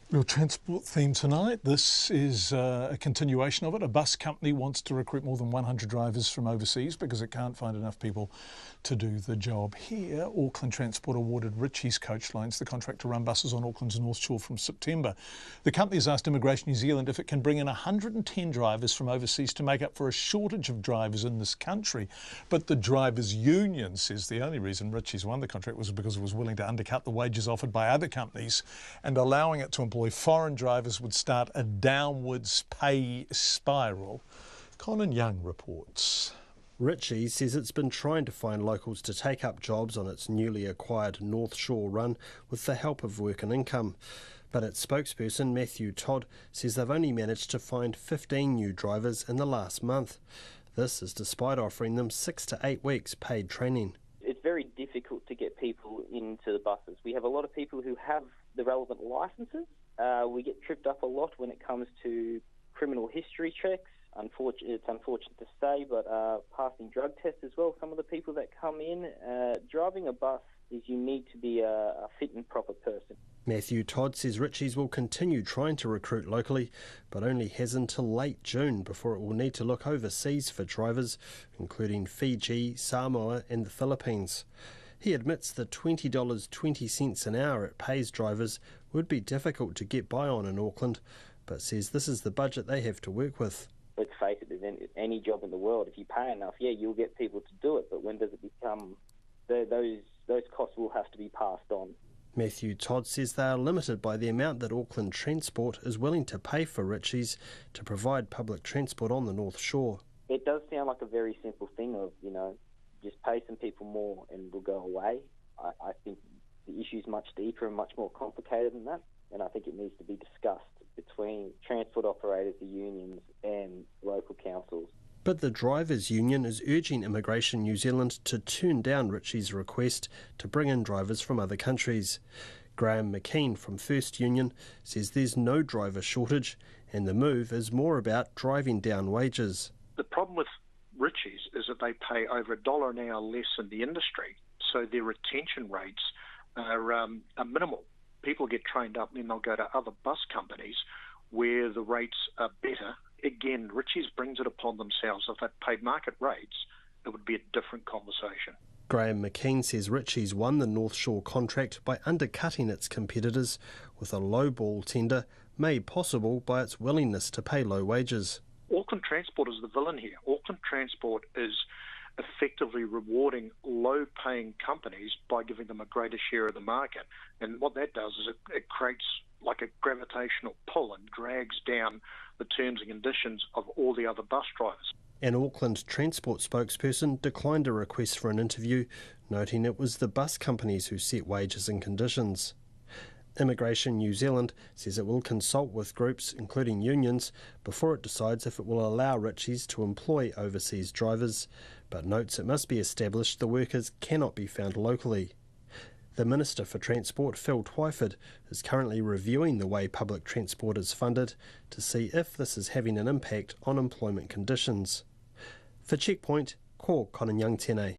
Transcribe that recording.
Real transport theme tonight. This is a continuation of it. A bus company wants to recruit more than 100 drivers from overseas because it can't find enough people to do the job here. Auckland Transport awarded Ritchies Coach Lines the contract to run buses on Auckland's North Shore from September. The company has asked Immigration New Zealand if it can bring in 110 drivers from overseas to make up for a shortage of drivers in this country. But the drivers' union says the only reason Ritchies won the contract was because it was willing to undercut the wages offered by other companies, and allowing it to employ foreign drivers would start a downwards pay spiral. Conan Young reports. Ritchies says it's been trying to find locals to take up jobs on its newly acquired North Shore run with the help of Work and Income. But its spokesperson, Matthew Todd, says they've only managed to find 15 new drivers in the last month. This is despite offering them 6 to 8 weeks paid training. It's very difficult to get people into the buses. We have a lot of people who have the relevant licences. We get tripped up a lot when it comes to criminal history checks. It's unfortunate to say, but passing drug tests as well. Some of the people that come in, driving a bus is you need to be a fit and proper person. Matthew Todd says Ritchies will continue trying to recruit locally, but only has until late June before it will need to look overseas for drivers, including Fiji, Samoa and the Philippines. He admits the $20.20 an hour it pays drivers would be difficult to get by on in Auckland, but says this is the budget they have to work with. Let's face it, there's any job in the world, if you pay enough, you'll get people to do it, but when does it become, those costs will have to be passed on. Matthew Todd says they are limited by the amount that Auckland Transport is willing to pay for Ritchies to provide public transport on the North Shore. It does sound like a very simple thing of, just pay some people more and we'll go away. I think the issue is much deeper and much more complicated than that, and I think it needs to be discussed between transport operators, the unions and local councils. But the drivers' union is urging Immigration New Zealand to turn down Ritchies' request to bring in drivers from other countries. Graham McKean from First Union says there's no driver shortage and the move is more about driving down wages. The problem with Ritchies is that they pay over $1 an hour less than the industry, so their retention rates are minimal. People get trained up and then they'll go to other bus companies where the rates are better. Again, Ritchies brings it upon themselves. If they paid market rates, it would be a different conversation. Graham McKean says Ritchies won the North Shore contract by undercutting its competitors with a low-ball tender made possible by its willingness to pay low wages. Auckland Transport is the villain here. Auckland Transport is effectively rewarding low-paying companies by giving them a greater share of the market. And what that does is it creates like a gravitational pull and drags down the terms and conditions of all the other bus drivers. An Auckland Transport spokesperson declined a request for an interview, noting it was the bus companies who set wages and conditions. Immigration New Zealand says it will consult with groups, including unions, before it decides if it will allow Ritchies to employ overseas drivers, but notes it must be established the workers cannot be found locally. The Minister for Transport, Phil Twyford, is currently reviewing the way public transport is funded to see if this is having an impact on employment conditions. For Checkpoint, ko Conan Young tēnei.